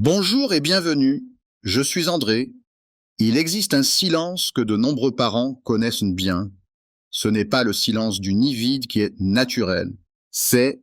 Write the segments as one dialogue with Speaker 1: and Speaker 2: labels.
Speaker 1: Bonjour et bienvenue, je suis André. Il existe un silence que de nombreux parents connaissent bien. Ce n'est pas le silence du nid vide qui est naturel, c'est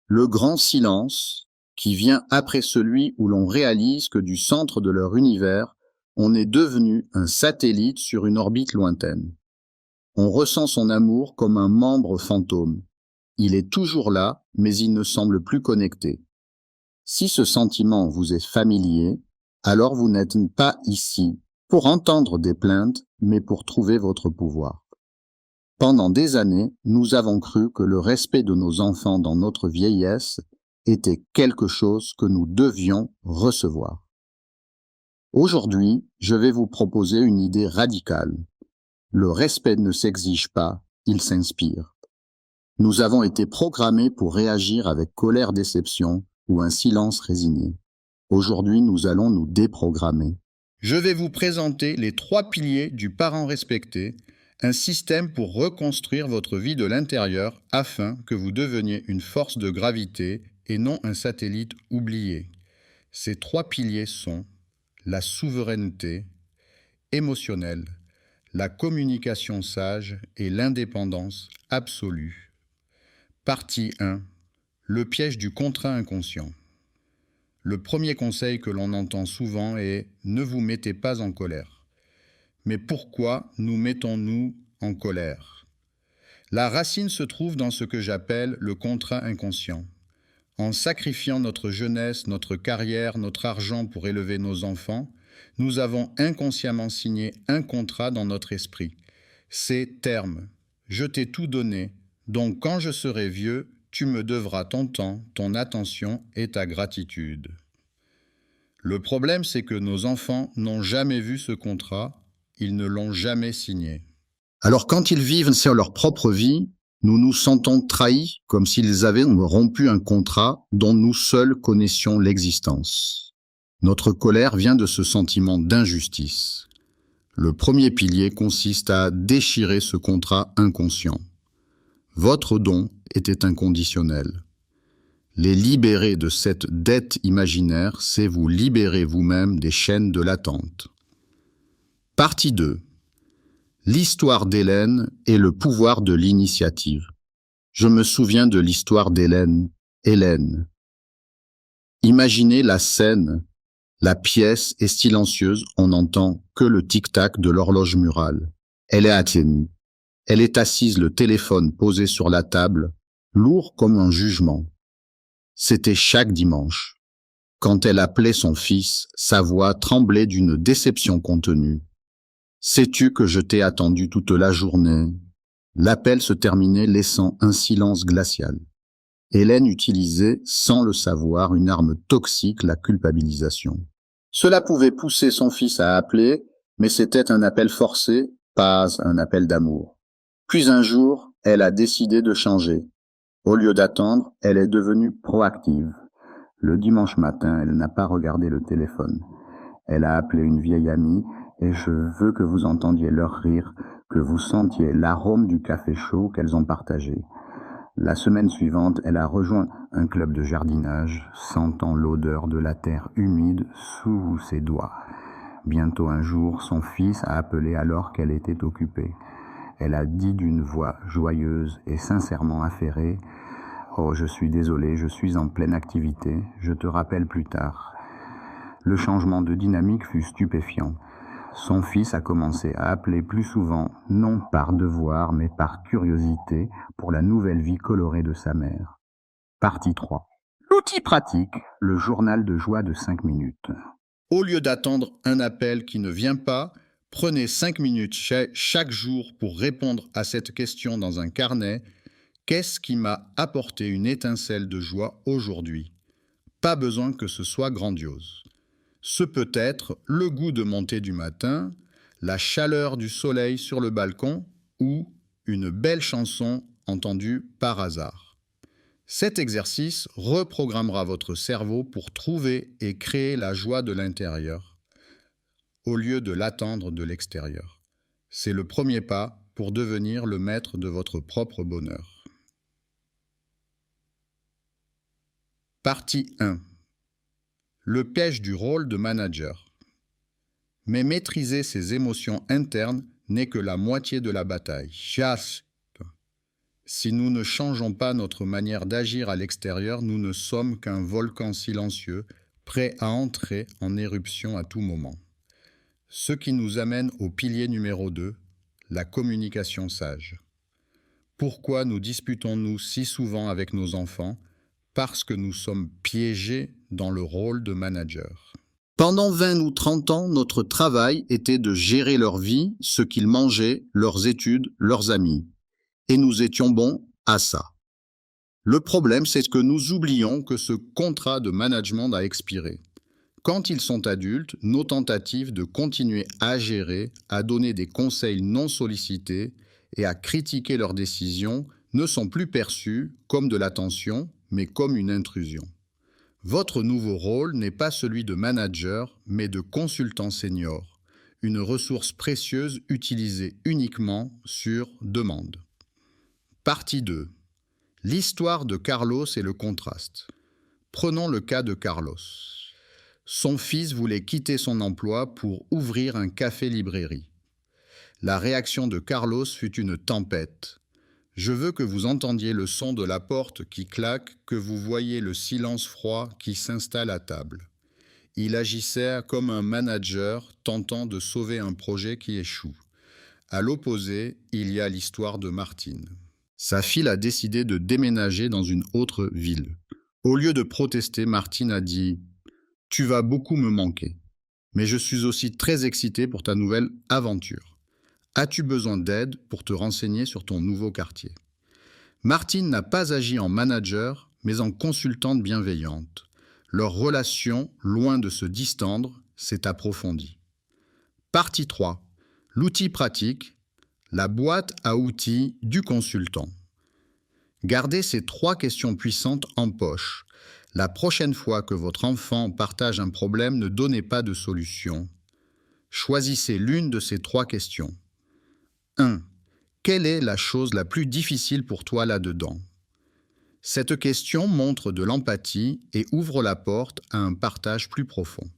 Speaker 1: le grand silence qui vient après celui où l'on réalise que du centre de leur univers, on est devenu un satellite sur une orbite lointaine. On ressent son amour comme un membre fantôme. Il est toujours là, mais il ne semble plus connecté. Si ce sentiment vous est familier, alors vous n'êtes pas ici pour entendre des plaintes, mais pour trouver votre pouvoir. Pendant des années, nous avons cru que le respect de nos enfants dans notre vieillesse était quelque chose que nous devions recevoir. Aujourd'hui, je vais vous proposer une idée radicale. Le respect ne s'exige pas, il s'inspire. Nous avons été programmés pour réagir avec colère-déception ou un silence résigné. Aujourd'hui, nous allons nous déprogrammer. Je vais vous présenter les 3 piliers du parent respecté, un système pour reconstruire votre vie de l'intérieur afin que vous deveniez une force de gravité et non un satellite oublié. Ces 3 piliers sont la souveraineté émotionnelle, la communication sage et l'indépendance absolue. Partie 1. Le piège du contrat inconscient. Le premier conseil que l'on entend souvent est « ne vous mettez pas en colère ». Mais pourquoi nous mettons-nous en colère? La racine se trouve dans ce que j'appelle le contrat inconscient. En sacrifiant notre jeunesse, notre carrière, notre argent pour élever nos enfants, nous avons inconsciemment signé un contrat dans notre esprit. Ces termes « je t'ai tout donné, donc quand je serai vieux, tu me devras ton temps, ton attention et ta gratitude ». Le problème, c'est que nos enfants n'ont jamais vu ce contrat, ils ne l'ont jamais signé. Alors quand ils vivent sur leur propre vie, nous nous sentons trahis comme s'ils avaient rompu un contrat dont nous seuls connaissions l'existence. Notre colère vient de ce sentiment d'injustice. Le premier pilier consiste à déchirer ce contrat inconscient. Votre don était inconditionnel. Les libérer de cette dette imaginaire, c'est vous libérer vous-même des chaînes de l'attente. Partie 2. L'histoire d'Hélène et le pouvoir de l'initiative. Je me souviens de l'histoire d'Hélène. Hélène. Imaginez la scène. La pièce est silencieuse, on n'entend que le tic-tac de l'horloge murale. Elle est atteinte. Elle est assise, le téléphone posé sur la table, lourd comme un jugement. C'était chaque dimanche. Quand elle appelait son fils, sa voix tremblait d'une déception contenue. « Sais-tu que je t'ai attendu toute la journée ?» L'appel se terminait laissant un silence glacial. Hélène utilisait, sans le savoir, une arme toxique, la culpabilisation. Cela pouvait pousser son fils à appeler, mais c'était un appel forcé, pas un appel d'amour. Puis un jour, elle a décidé de changer. Au lieu d'attendre, elle est devenue proactive. Le dimanche matin, elle n'a pas regardé le téléphone. Elle a appelé une vieille amie et je veux que vous entendiez leur rire, que vous sentiez l'arôme du café chaud qu'elles ont partagé. La semaine suivante, elle a rejoint un club de jardinage, sentant l'odeur de la terre humide sous ses doigts. Bientôt un jour, son fils a appelé alors qu'elle était occupée. Elle a dit d'une voix joyeuse et sincèrement affairée « Oh, je suis désolée, je suis en pleine activité, je te rappelle plus tard. » Le changement de dynamique fut stupéfiant. Son fils a commencé à appeler plus souvent, non par devoir, mais par curiosité, pour la nouvelle vie colorée de sa mère. Partie 3. L'outil pratique, le journal de joie de 5 minutes. Au lieu d'attendre un appel qui ne vient pas, prenez 5 minutes chaque jour pour répondre à cette question dans un carnet. Qu'est-ce qui m'a apporté une étincelle de joie aujourd'hui? Pas besoin que ce soit grandiose. Ce peut être le goût de monter du matin, la chaleur du soleil sur le balcon ou une belle chanson entendue par hasard. Cet exercice reprogrammera votre cerveau pour trouver et créer la joie de l'intérieur au lieu de l'attendre de l'extérieur. C'est le premier pas pour devenir le maître de votre propre bonheur. Partie 1. Le piège du rôle de manager. Mais maîtriser ses émotions internes n'est que la moitié de la bataille. Chasse. Si nous ne changeons pas notre manière d'agir à l'extérieur, nous ne sommes qu'un volcan silencieux, prêt à entrer en éruption à tout moment. Ce qui nous amène au pilier numéro 2, la communication sage. Pourquoi nous disputons-nous si souvent avec nos enfants? Parce que nous sommes piégés dans le rôle de manager. Pendant 20 ou 30 ans, notre travail était de gérer leur vie, ce qu'ils mangeaient, leurs études, leurs amis. Et nous étions bons à ça. Le problème, c'est que nous oublions que ce contrat de management a expiré. Quand ils sont adultes, nos tentatives de continuer à gérer, à donner des conseils non sollicités et à critiquer leurs décisions ne sont plus perçues comme de l'attention, mais comme une intrusion. Votre nouveau rôle n'est pas celui de manager, mais de consultant senior, une ressource précieuse utilisée uniquement sur demande. Partie 2. L'histoire de Carlos et le contraste. Prenons le cas de Carlos. Son fils voulait quitter son emploi pour ouvrir un café-librairie. La réaction de Carlos fut une tempête. Je veux que vous entendiez le son de la porte qui claque, que vous voyiez le silence froid qui s'installe à table. Il agissait comme un manager tentant de sauver un projet qui échoue. À l'opposé, il y a l'histoire de Martine. Sa fille a décidé de déménager dans une autre ville. Au lieu de protester, Martine a dit « Tu vas beaucoup me manquer, mais je suis aussi très excitée pour ta nouvelle aventure. As-tu besoin d'aide pour te renseigner sur ton nouveau quartier ?» Martine n'a pas agi en manager, mais en consultante bienveillante. Leur relation, loin de se distendre, s'est approfondie. Partie 3. L'outil pratique, la boîte à outils du consultant. Gardez ces 3 questions puissantes en poche. La prochaine fois que votre enfant partage un problème, ne donnez pas de solution. Choisissez l'une de ces 3 questions. 1. Quelle est la chose la plus difficile pour toi là-dedans? Cette question montre de l'empathie et ouvre la porte à un partage plus profond.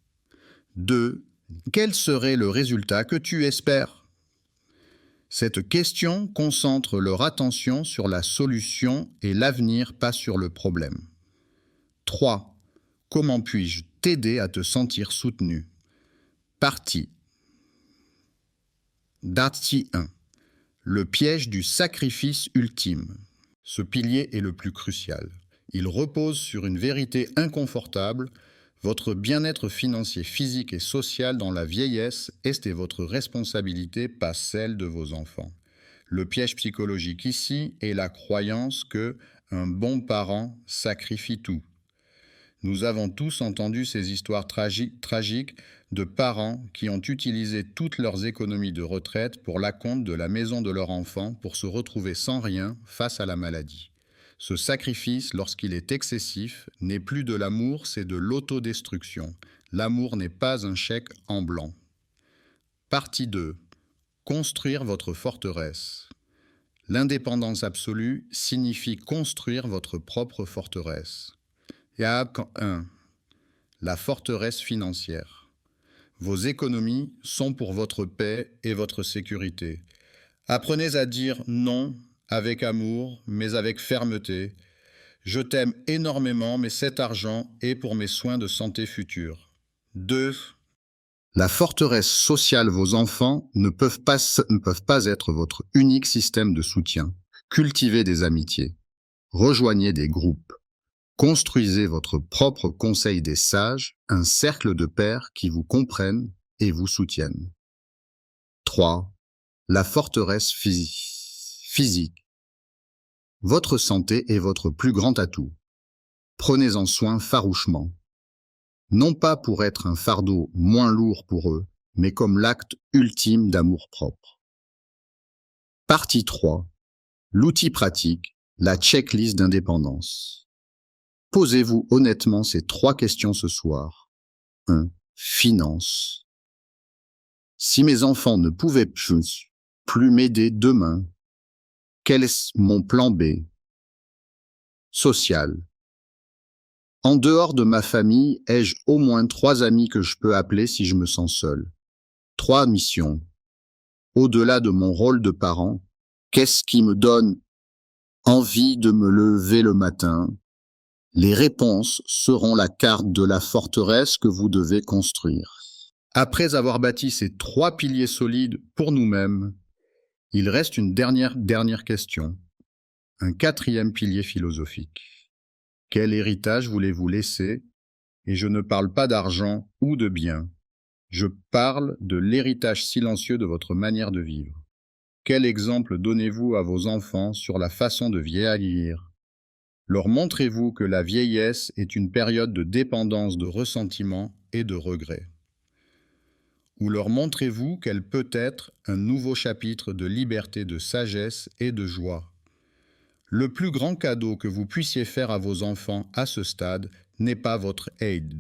Speaker 1: 2. Quel serait le résultat que tu espères? Cette question concentre leur attention sur la solution et l'avenir, pas sur le problème. 3. Comment puis-je t'aider à te sentir soutenu? Partie 1. Le piège du sacrifice ultime. Ce pilier est le plus crucial. Il repose sur une vérité inconfortable. Votre bien-être financier, physique et social dans la vieillesse est votre responsabilité, pas celle de vos enfants. Le piège psychologique ici est la croyance que un bon parent sacrifie tout. Nous avons tous entendu ces histoires tragiques de parents qui ont utilisé toutes leurs économies de retraite pour l'acompte de la maison de leur enfant pour se retrouver sans rien face à la maladie. Ce sacrifice, lorsqu'il est excessif, n'est plus de l'amour, c'est de l'autodestruction. L'amour n'est pas un chèque en blanc. Partie 2. Construire votre forteresse. L'indépendance absolue signifie construire votre propre forteresse. Yaak 1. La forteresse financière. Vos économies sont pour votre paix et votre sécurité. Apprenez à dire non avec amour, mais avec fermeté. Je t'aime énormément, mais cet argent est pour mes soins de santé futurs. 2. La forteresse sociale, vos enfants ne peuvent pas être votre unique système de soutien. Cultivez des amitiés. Rejoignez des groupes. Construisez votre propre conseil des sages, un cercle de pairs qui vous comprennent et vous soutiennent. 3. La forteresse physique. Votre santé est votre plus grand atout. Prenez-en soin farouchement. Non pas pour être un fardeau moins lourd pour eux, mais comme l'acte ultime d'amour-propre. Partie 3. L'outil pratique, la checklist d'indépendance. Posez-vous honnêtement ces 3 questions ce soir. 1. Finances. Si mes enfants ne pouvaient plus m'aider demain, quel est mon plan B? Social. En dehors de ma famille, ai-je au moins 3 amis que je peux appeler si je me sens seul? 3 missions. Au-delà de mon rôle de parent, qu'est-ce qui me donne envie de me lever le matin? Les réponses seront la carte de la forteresse que vous devez construire. Après avoir bâti ces 3 piliers solides pour nous-mêmes, il reste une dernière question, un 4e pilier philosophique. Quel héritage voulez-vous laisser? Et je ne parle pas d'argent ou de biens. Je parle de l'héritage silencieux de votre manière de vivre. Quel exemple donnez-vous à vos enfants sur la façon de vieillir? Leur montrez-vous que la vieillesse est une période de dépendance, de ressentiment et de regret? Ou leur montrez-vous qu'elle peut être un nouveau chapitre de liberté, de sagesse et de joie? Le plus grand cadeau que vous puissiez faire à vos enfants à ce stade n'est pas votre aide,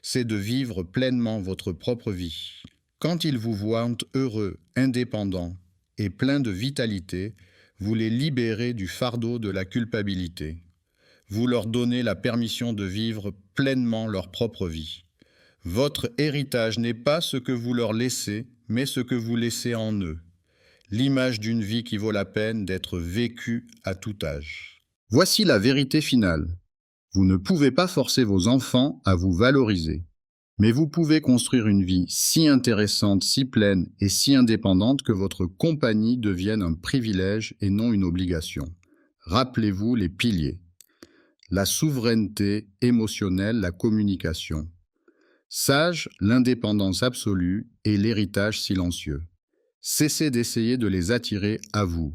Speaker 1: c'est de vivre pleinement votre propre vie. Quand ils vous voient heureux, indépendants et pleins de vitalité, vous les libérez du fardeau de la culpabilité. Vous leur donnez la permission de vivre pleinement leur propre vie. Votre héritage n'est pas ce que vous leur laissez, mais ce que vous laissez en eux. L'image d'une vie qui vaut la peine d'être vécue à tout âge. Voici la vérité finale. Vous ne pouvez pas forcer vos enfants à vous valoriser, mais vous pouvez construire une vie si intéressante, si pleine et si indépendante que votre compagnie devienne un privilège et non une obligation. Rappelez-vous les piliers. La souveraineté émotionnelle, la communication. Sage, l'indépendance absolue et l'héritage silencieux. Cessez d'essayer de les attirer à vous.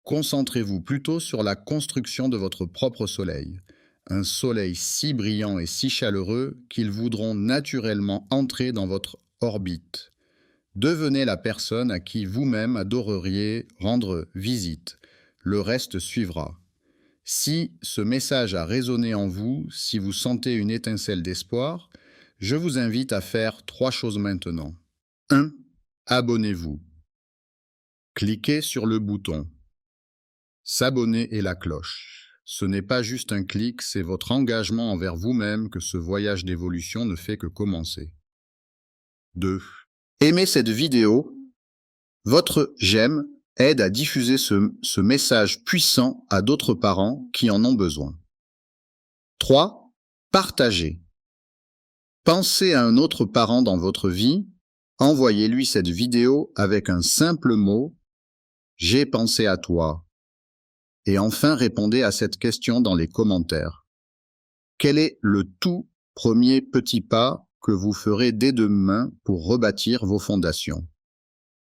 Speaker 1: Concentrez-vous plutôt sur la construction de votre propre soleil. Un soleil si brillant et si chaleureux qu'ils voudront naturellement entrer dans votre orbite. Devenez la personne à qui vous-même adoreriez rendre visite. Le reste suivra. Si ce message a résonné en vous, si vous sentez une étincelle d'espoir, je vous invite à faire 3 choses maintenant. 1. Abonnez-vous. Cliquez sur le bouton. S'abonner et la cloche. Ce n'est pas juste un clic, c'est votre engagement envers vous-même que ce voyage d'évolution ne fait que commencer. 2. Aimez cette vidéo. Votre j'aime aide à diffuser ce message puissant à d'autres parents qui en ont besoin. 3. Partagez. Pensez à un autre parent dans votre vie, envoyez-lui cette vidéo avec un simple mot « J'ai pensé à toi ». Et enfin, répondez à cette question dans les commentaires. Quel est le tout premier petit pas que vous ferez dès demain pour rebâtir vos fondations?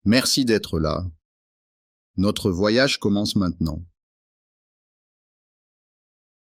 Speaker 1: Merci d'être là. Notre voyage commence maintenant.